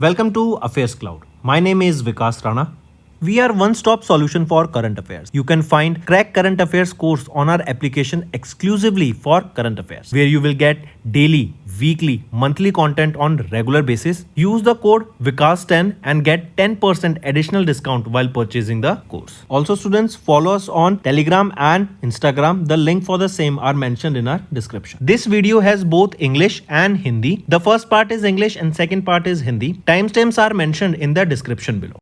Welcome to AffairsCloud. My name is Vikas Rana. We are one-stop solution for current affairs. You can find Crack Current Affairs course on our application exclusively for current affairs, where you will get daily, weekly, monthly content on regular basis. Use the code Vikas10 and get 10% additional discount while purchasing the course. Also, students, follow us on Telegram and Instagram. The link for the same are mentioned in our description. This video has both English and Hindi. The first part is English and second part is Hindi. Timestamps are mentioned in the description below.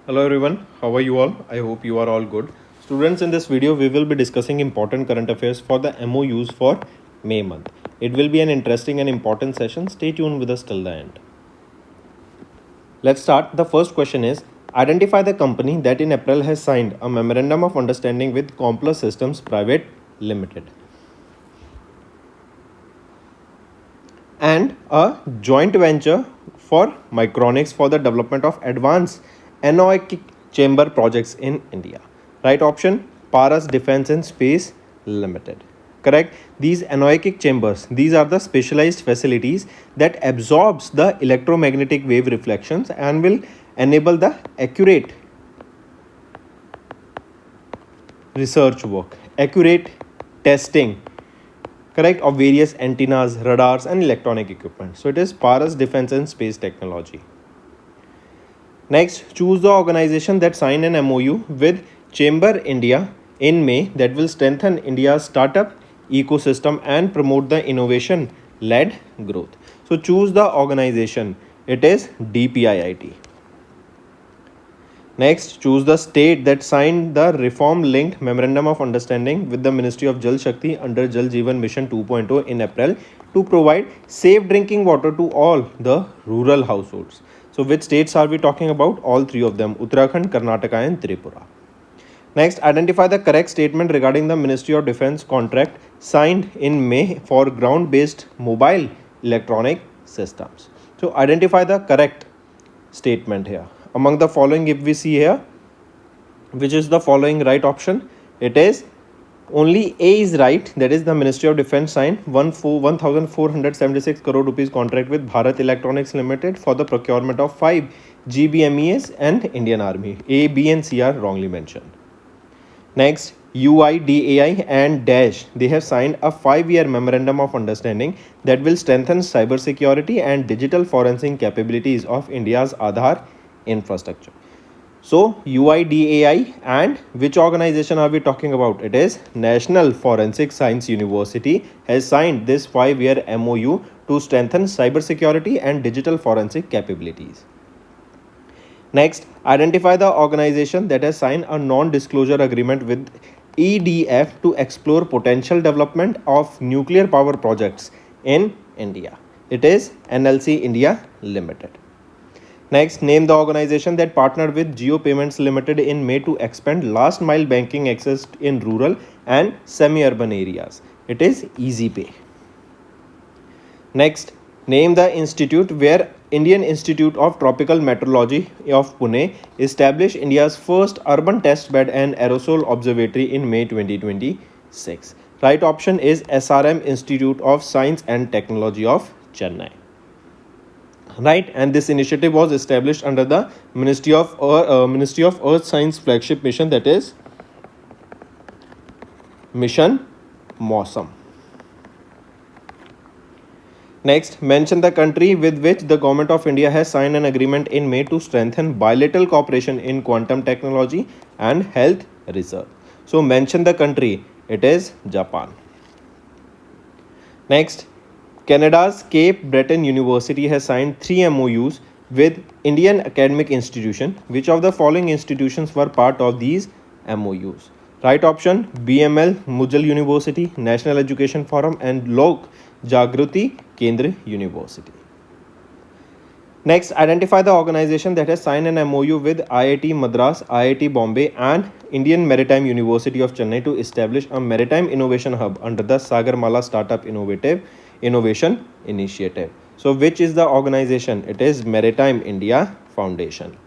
Hello everyone, how are you all? I hope you are all good. Students, in this video we will be discussing important current affairs for the MoU's for May month. It will be an interesting and important session. Stay tuned with us till the end. Let's start. The first question is, identify the company that in April has signed a memorandum of understanding with Compler Systems Private Limited and a joint venture for Micronics for the development of advanced anechoic chamber projects in India. Right option, Paras Defence and Space Limited. Correct. These anechoic chambers, these are the specialized facilities that absorbs the electromagnetic wave reflections and will enable the accurate research work, accurate testing, correct, of various antennas, radars and electronic equipment. So it is Paras Defence and Space Technology. Next, choose the organization that signed an MoU with Chamber India in May that will strengthen India's startup ecosystem and promote the innovation-led growth. So choose the organization. It is DPIIT. Next, choose the state that signed the reform-linked Memorandum of Understanding with the Ministry of Jal Shakti under Jal Jeevan Mission 2.0 in April to provide safe drinking water to all the rural households. So which states are we talking about? All three of them, Uttarakhand, Karnataka and Tripura. Next, identify the correct statement regarding the Ministry of Defence contract signed in May for ground-based mobile electronic systems. So identify the correct statement here. Among the following, if we see here, which is the following right option? It is only A is right, that is the Ministry of Defence signed 1,476 crore rupees contract with Bharat Electronics Limited for the procurement of 5 GBMES and Indian Army. A, B and C are wrongly mentioned. Next, UIDAI and Dash, they have signed a 5-year memorandum of understanding that will strengthen cybersecurity and digital forensic capabilities of India's Aadhaar infrastructure. So UIDAI and which organization are we talking about? It is National Forensic Science University has signed this 5-year MoU to strengthen cybersecurity and digital forensic capabilities. Next, identify the organization that has signed a non-disclosure agreement with EDF to explore potential development of nuclear power projects in India. It is NLC India Limited. Next, name the organization that partnered with Jio Payments Limited in May to expand last mile banking access in rural and semi-urban areas. It is EasyPay. Next, name the institute where Indian Institute of Tropical Meteorology of Pune established India's first urban test bed and aerosol observatory in May 2026. Right option is SRM Institute of Science and Technology of Chennai. Right, and this initiative was established under the Ministry of Earth Science flagship mission, that is Mission MoSAM. Next, mention the country with which the Government of India has signed an agreement in May to strengthen bilateral cooperation in quantum technology and health research. So mention the country. It is Japan. Next, Canada's Cape Breton University has signed 3 MoUs with Indian academic institution. Which of the following institutions were part of these MoUs? Right option, BML Mujal University, National Education Forum and Lok Jagruti Kendra University. Next, identify the organization that has signed an MoU with IIT Madras, IIT Bombay and Indian Maritime University of Chennai to establish a maritime innovation hub under the Sagarmala Startup Innovation Initiative. So which is the organization? It is Maritime India Foundation.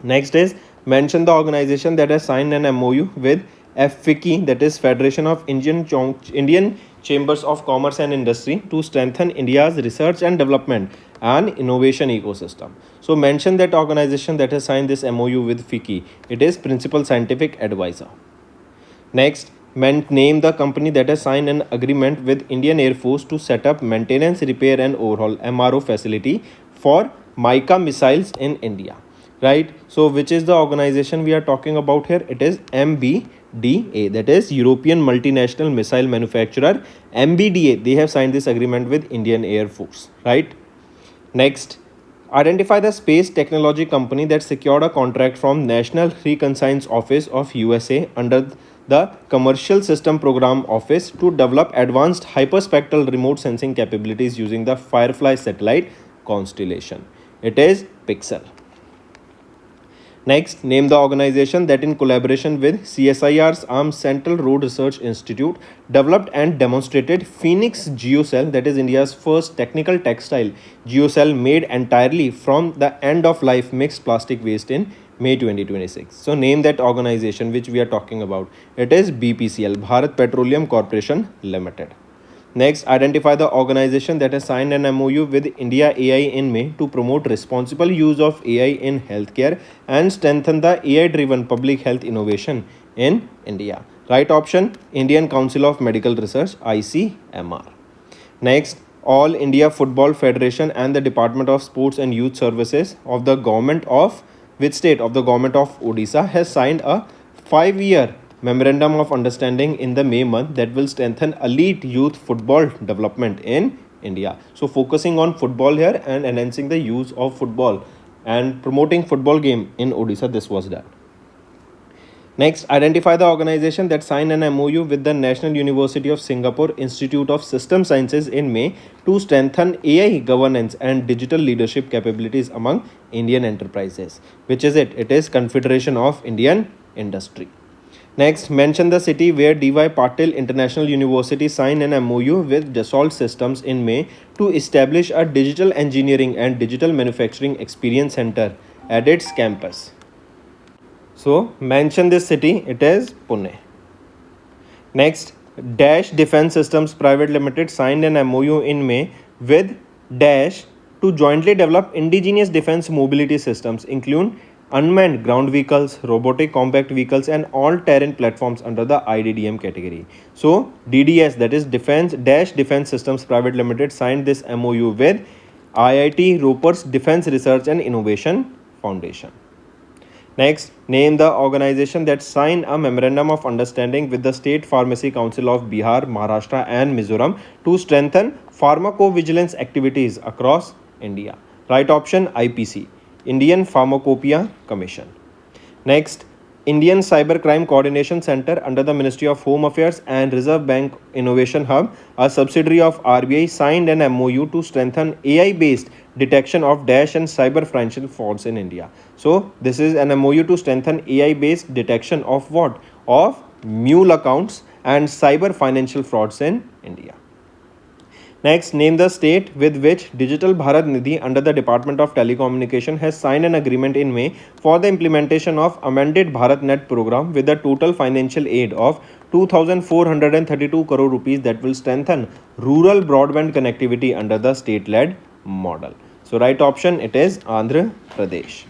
Next is mention the organization that has signed an MoU with FICCI, that is Federation of Indian Chambers of Commerce and Industry, to strengthen India's research and development and innovation ecosystem. So mention that organization that has signed this MOU with FICCI. It is Principal Scientific Advisor. Next, name the company that has signed an agreement with Indian Air Force to set up maintenance, repair and overhaul MRO facility for Mica missiles in India. Right? So which is the organization we are talking about here? It is MBDA, that is European Multinational Missile Manufacturer. MBDA, they have signed this agreement with Indian Air Force. Right? Next, identify the space technology company that secured a contract from National Reconnaissance Office of USA under the Commercial System Program Office to develop advanced hyperspectral remote sensing capabilities using the Firefly satellite constellation. It is Pixel. Next, name the organization that in collaboration with CSIR's Armed Central Road Research Institute developed and demonstrated Phoenix Geocell, that is India's first technical textile geocell made entirely from the end-of-life mixed plastic waste in May 2026. So name that organization which we are talking about. It is BPCL, Bharat Petroleum Corporation Limited. Next, identify the organization that has signed an MOU with India AI in May to promote responsible use of AI in healthcare and strengthen the AI-driven public health innovation in India. Right option, Indian Council of Medical Research, ICMR. Next, All India Football Federation and the Department of Sports and Youth Services of the Government of which state of the Government of Odisha has signed a 5-year Memorandum of Understanding in the May month that will strengthen elite youth football development in India. So focusing on football here and enhancing the use of football and promoting football game in Odisha, this was done. Next, identify the organization that signed an MOU with the National University of Singapore Institute of System Sciences in May to strengthen AI governance and digital leadership capabilities among Indian enterprises. Which is it? It is Confederation of Indian Industry. Next, mention the city where D.Y. Patil International University signed an MOU with Dassault Systems in May to establish a digital engineering and digital manufacturing experience center at its campus. So, mention this city, it is Pune. Next, Dash Defense Systems Private Limited signed an MOU in May with Dash to jointly develop indigenous defense mobility systems, including unmanned ground vehicles, robotic compact vehicles and all-terrain platforms under the IDDM category. So, DDS, that is Dash Defense Systems Private Limited, signed this MOU with IIT Roper's Defense Research and Innovation Foundation. Next, name the organization that signed a Memorandum of Understanding with the State Pharmacy Council of Bihar, Maharashtra and Mizoram to strengthen pharmacovigilance activities across India. Right option, IPC, Indian Pharmacopoeia Commission. Next, Indian Cybercrime Coordination Center under the Ministry of Home Affairs and Reserve Bank Innovation Hub, a subsidiary of RBI, signed an MOU to strengthen AI-based detection of dash and cyber financial frauds in India. So, this is an MOU to strengthen AI-based detection of what? Of mule accounts and cyber financial frauds in India. Next, name the state with which Digital Bharat Nidhi under the Department of Telecommunication has signed an agreement in May for the implementation of amended BharatNet program with a total financial aid of 2,432 crore rupees that will strengthen rural broadband connectivity under the state-led model. So, right option, it is Andhra Pradesh.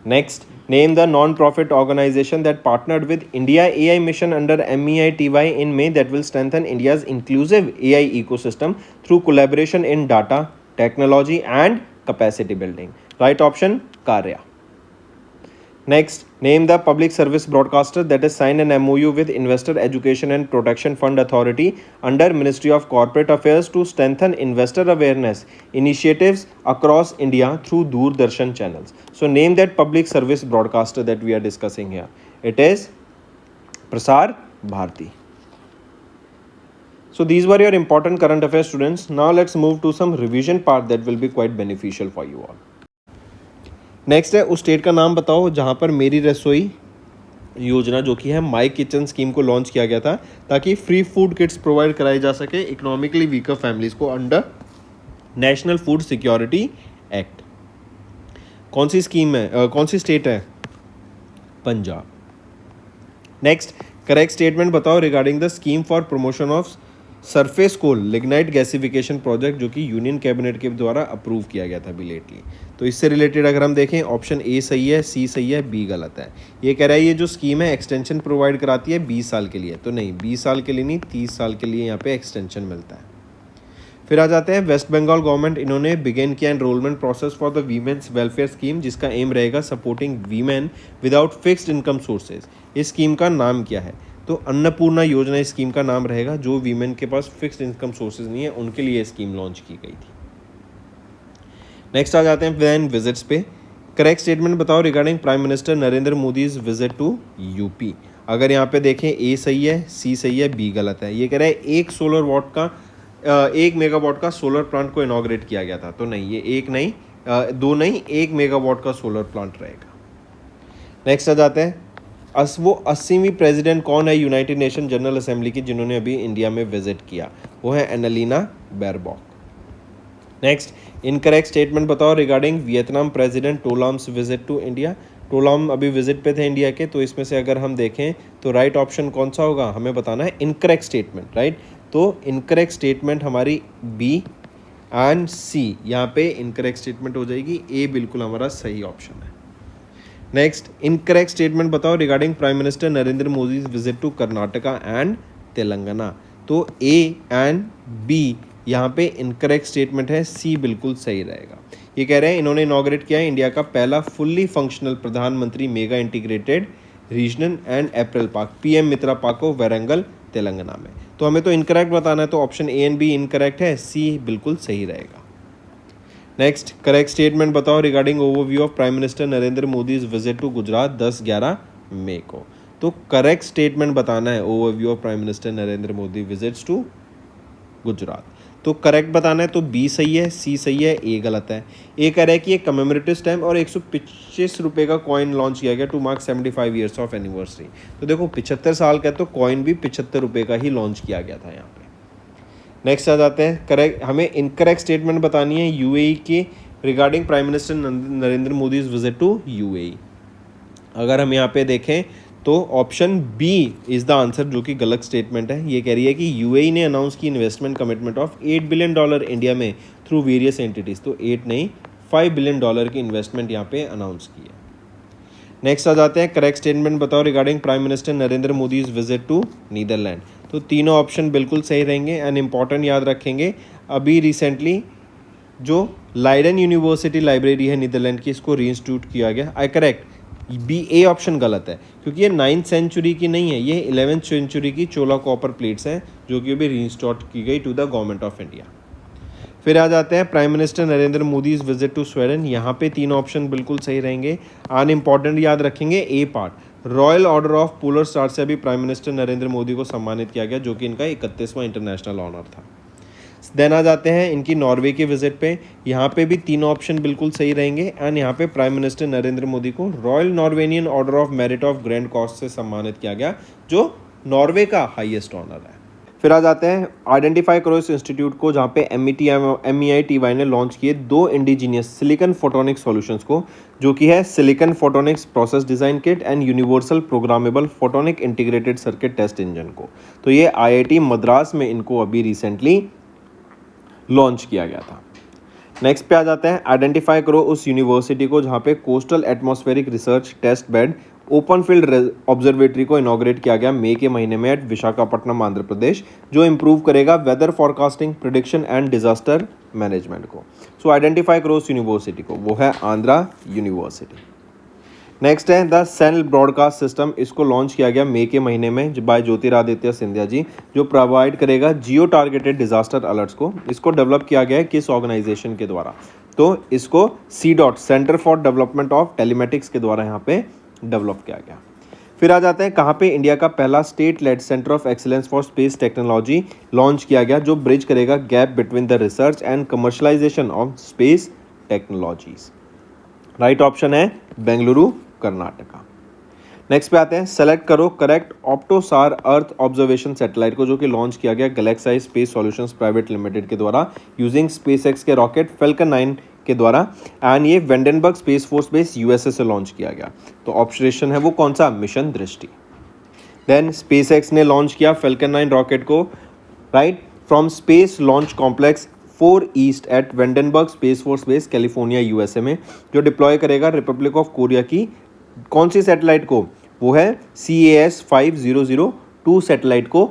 Next, name the non-profit organization that partnered with India AI Mission under MEITY in May that will strengthen India's inclusive AI ecosystem through collaboration in data, technology and capacity building. Right option, Karya. Next, name the public service broadcaster that has signed an MOU with Investor Education and Protection Fund Authority under Ministry of Corporate Affairs to strengthen investor awareness initiatives across India through Doordarshan channels. So, name that public service broadcaster that we are discussing here. It is Prasar Bharati. So, these were your important current affairs, students. Now, let's move to some revision part that will be quite beneficial for you all. Next है उस state का नाम बताओ जहाँ पर मेरी रसोई योजना जो कि है माई किचन स्कीम को लॉन्च किया गया था ताकि फ्री फूड किट्स प्रोवाइड कराई जा सके इकोनॉमिकली वीकर फैमिलीज को under national food security act. कौन सी स्कीम है, कौन सी स्टेट है? पंजाब. नेक्स्ट, करेक्ट स्टेटमेंट बताओ regarding the scheme for promotion of surface coal lignite gasification project जो कि यूनियन कैबिनेट के द्वारा अप्रूव किया गया था अभी लेटली। तो इससे रिलेटेड अगर हम देखें ऑप्शन ए सही है, सी सही है, बी गलत है। ये कह रहा है ये जो स्कीम है एक्सटेंशन प्रोवाइड कराती है 20 साल के लिए, तो नहीं 20 साल के लिए नहीं 30 साल के लिए यहाँ पे एक्सटेंशन मिलता है। फिर आ जाते हैं वेस्ट बंगाल गवर्नमेंट, इन्होंने बिगेन किया enrolment process for the women's welfare scheme जिसका एम रहेगा supporting women without fixed income sources. इस स्कीम का नाम क्या है? तो अन्नपूर्णा योजना इस स्कीम का नाम रहेगा। जो वीमेन के पास फिक्स्ड इनकम सोर्सेज नहीं है उनके लिए स्कीम लॉन्च की गई थी। नेक्स्ट आ जाते हैं प्लान विजिट्स पे। करेक्ट स्टेटमेंट बताओ regarding prime minister Narendra Modi's visit to UP. अगर यहाँ पे देखें ए सही है, सी सही है, बी गलत है। ये कह रहा है 1 मेगावाट का सोलर प्लांट को इनॉग्रेट किया गया था, तो नहीं ये एक नहीं 2 नहीं 1 मेगावाट का सोलर प्लांट रहेगा। नेक्स्ट आ जाते हैं वो 80वीं प्रेसिडेंट कौन है यूनाइटेड नेशन जनरल असेंबली की जिन्होंने अभी इंडिया में विजिट किया? वो है Annalena Baerbock. Next incorrect statement बताओ regarding Vietnam president To Lam's visit to India. To Lam अभी विजिट पे थे इंडिया के, तो इसमें से अगर हम देखें तो राइट ऑप्शन कौन सा होगा? हमें बताना है इनकरेक्ट स्टेटमेंट, राइट। तो इनकरेक्ट स्टेटमेंट हमारी बी एंड सी, यहाँ पे इनकरेक्ट स्टेटमेंट हो जाएगी। ए बिल्कुल हमारा सही ऑप्शन है। नेक्स्ट इनकरेक्ट स्टेटमेंट बताओ regarding prime minister Narendra Modi visit to Karnataka and Telangana. तो ए एंड बी यहाँ पे इनकरेक्ट स्टेटमेंट है, सी बिल्कुल सही रहेगा। ये कह रहे हैं इन्होंने इनॉग्रेट किया है इंडिया का पहला फुल्ली फंक्शनल प्रधानमंत्री mega integrated regional and April park PM Mitra park को वारंगल तेलंगाना में। तो हमें तो इनकरेक्ट बताना है, तो option A and B incorrect है, सी बिल्कुल सही रहेगा। नेक्स्ट करेक्ट स्टेटमेंट बताओ regarding overview of prime minister Narendra Modi visit to Gujarat 10-11 मई को। तो करेक्ट स्टेटमेंट बताना है overview of prime minister Narendra Modi visits to Gujarat. तो करेक्ट बताना है, तो बी सही है, सी सही है, ए गलत है। ए कह रहा है कि ये कमेमोरेटिव स्टैम्प और 125 रुपये का कॉइन लॉन्च किया गया to mark 75 years of anniversary. तो देखो 75 साल का है तो कॉइन भी 75 रुपये का ही लॉन्च किया गया था यहाँ पे। नेक्स्ट आ जाते हैं करेक्ट, हमें इनकरेक्ट स्टेटमेंट बतानी है यूएई के regarding prime minister Narendra Modi visit to UAE. अगर हम यहाँ पे देखें तो option B is the answer, जो कि गलत स्टेटमेंट है। ये कह रही है कि यूएई ने अनाउंस की investment commitment of $8 billion India में थ्रू वेरियस एंटिटीज़। तो 8 नहीं $5 बिलियन की इन्वेस्टमेंट यहाँ पे अनाउंस की है। नेक्स्ट आ जाते हैं करेक्ट स्टेटमेंट बताओ regarding prime minister Narendra Modi visit to Netherlands. तो तीनों ऑप्शन बिल्कुल सही रहेंगे एंड इंपॉर्टेंट याद रखेंगे। अभी रिसेंटली जो लाइडन यूनिवर्सिटी लाइब्रेरी है नीदरलैंड की, इसको रीइंस्टीट्यूट किया गया। I correct, B A option गलत है क्योंकि ये 9th सेंचुरी की नहीं है, ये 11th सेंचुरी की चोला कॉपर प्लेट्स हैं जो कि अभी रीइंस्टॉर्ट की गई to the government of India. फिर आ जाते हैं prime minister Narendra Modi visit to Sweden. यहाँ पे तीन ऑप्शन बिल्कुल सही रहेंगे। अन इम्पॉर्टेंट याद रखेंगे a part, royal order of polar star से अभी प्राइम मिनिस्टर नरेंद्र मोदी को सम्मानित किया गया जो कि इनका 31वां इंटरनेशनल ऑनर था। देन आ जाते हैं इनकी नॉर्वे के विजिट पे। यहाँ पे भी तीनों ऑप्शन बिल्कुल सही रहेंगे एंड यहाँ पे प्राइम मिनिस्टर नरेंद्र मोदी को royal Norwegian order of merit of grand कॉस्ट से सम्मानित किया गया जो नॉर्वे का हाईएस्ट ऑनर है। फिर आ जाते हैं आइडेंटिफाई करो इस इंस्टीट्यूट को जहाँ पे MEITY ने लॉन्च किए 2 इंडिजीनियस सिलिकॉन फोटोनिक्स सॉल्यूशंस को, जो कि है silicon photonics process design kit and universal programmable photonic integrated circuit test engine को। तो ये IIT मद्रास में इनको अभी रिसेंटली लॉन्च किया गया था। नेक्स्ट पे आ जाते हैं आइडेंटिफाई करो उस यूनिवर्सिटी को जहाँ पे coastal atmospheric research test bed open field observatory को इनॉग्रेट किया गया मई के महीने में एट विशाखापट्टनम आंध्र प्रदेश, जो इंप्रूव करेगा weather forecasting prediction and disaster management को। सो आइडेंटिफाई करो उस यूनिवर्सिटी को, वो है आंध्रा यूनिवर्सिटी। नेक्स्ट है द सेल ब्रॉडकास्ट सिस्टम, इसको लॉन्च किया गया मई के महीने में बाय ज्योतिरादित्य सिंधिया जी, जो प्रोवाइड करेगा जियो टारगेटेड डिजास्टर अलर्ट्स को। इसको डेवलप किया गया है किस ऑर्गेनाइजेशन के द्वारा? तो इसको CDOT centre for development of telematics के द्वारा यहाँ पे डेवलप किया गया। फिर आ जाते हैं कहाँ पे इंडिया का पहला state lead centre of excellence for space technology launch किया गया, जो ब्रिज करेगा gap between the research and commercialisation of space technologies. Right option है बेंगलुरु कर्नाटका। नेक्स्ट पे आते हैं सेलेक्ट करो करेक्ट ऑप्टोसार अर्थ ऑब्जर्वेशन सैटेलाइट को, जो कि लॉन्च किया गया गैलेक्साई स्पेस सॉल्यूशंस प्राइवेट लिमिटेड के द्वारा यूजिंग स्पेसएक्स के रॉकेट फैल्कन 9 के द्वारा एंड ये वेंडेनबर्ग स्पेस फोर्स बेस USA से लॉन्च किया गया। तो ऑप्शन है वो कौन सा? मिशन दृष्टि। देन स्पेसएक्स ने लॉन्च किया फैल्कन 9 रॉकेट को, right, from space launch complex 4 east eight Vandenberg space force base California USA में, जो डिप्लॉय करेगा रिपब्लिक ऑफ कोरिया की कौन सी सैटेलाइट को, वो है CAS 5002 सैटेलाइट को,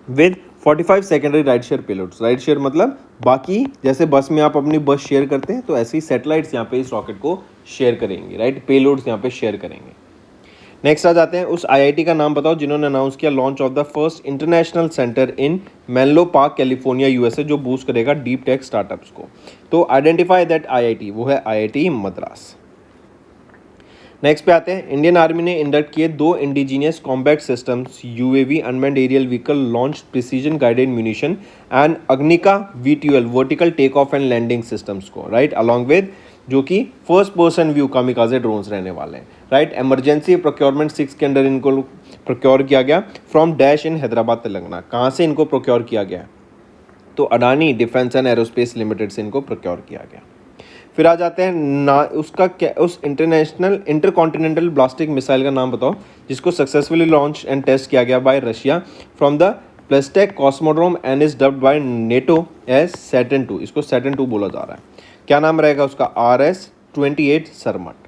with 45 secondary ride share payloads. Ride share मतलब बाकी जैसे बस में आप अपनी बस शेयर करते हैं, तो ऐसे ही सैटेलाइट्स यहाँ पे इस रॉकेट को शेयर करेंगे, राइट, पेलोड्स यहाँ पे शेयर करेंगे। नेक्स्ट आ जाते हैं, उस IIT का नाम बताओ जिन्होंने अनाउंस किया launch of the first international centre in Menlo park California USA, जो बूस्ट करेगा डीप टेक स्टार्टअप्स को। तो आइडेंटिफाई दैट IIT, वो है IIT मद्रास। नेक्स्ट पे आते हैं, इंडियन आर्मी ने इंडक्ट किए 2 indigenous combat systems UAV unmanned aerial vehicle launch precision guided munition and Agnika V12 vertical take off and landing systems को, राइट, अलॉन्ग विद जो कि first person view kamikaze drones रहने वाले हैं, राइट। इमरजेंसी प्रोक्योरमेंट 6 के under इनको procure किया गया from dash in Hyderabad Telangana. कहाँ से इनको प्रोक्योर किया गया, तो Adani defence and aerospace limited से इनको प्रोक्योर किया गया। फिर आ जाते हैं ना, उसका क्या, उस इंटरकॉन्टिनेंटल ब्लास्टिक मिसाइल का नाम बताओ जिसको सक्सेसफुली लॉन्च एंड टेस्ट किया गया by Russia from the Plesetsk cosmodrome and is dubbed by NATO as Saturn 2। इसको सैटर्न 2 बोला जा रहा है। क्या नाम रहेगा उसका, RS-28 सरमट।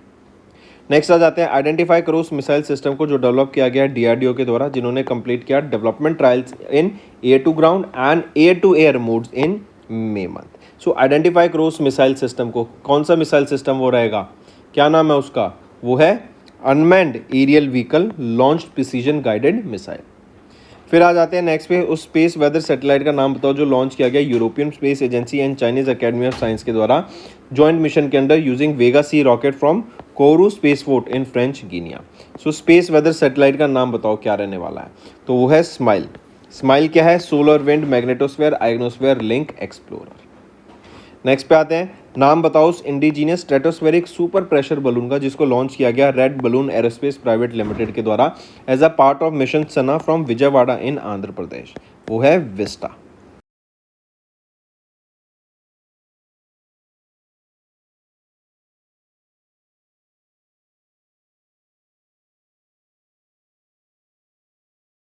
नेक्स्ट आ जाते हैं, आइडेंटिफाई करो उस मिसाइल सिस्टम को जो डेवलप किया गया DRDO के द्वारा, जिन्होंने कंप्लीट किया development trials in air to ground and air to air modes in May month. So identify करो उस मिसाइल सिस्टम को, कौन सा मिसाइल सिस्टम वो रहेगा, क्या नाम है उसका, वो है unmanned aerial vehicle launch precision guided missile. फिर आ जाते हैं नेक्स्ट पे, उस स्पेस वेदर सैटेलाइट का नाम बताओ जो लॉन्च किया गया European space agency and Chinese academy of science के द्वारा जॉइंट मिशन के under using Vega C rocket from Kourou space fort in French Guiana. So space weather satellite का नाम बताओ क्या रहने वाला है, तो वो है स्माइल। स्माइल क्या है, solar wind magnetosphere ionosphere link explorer. Next पे आते हैं, नाम बताओ उस indigenous stratospheric super pressure balloon का जिसको लॉन्च किया गया red balloon aerospace private limited के द्वारा as a part of mission Sana from Vijayawada in Andhra Pradesh, वो है विस्टा।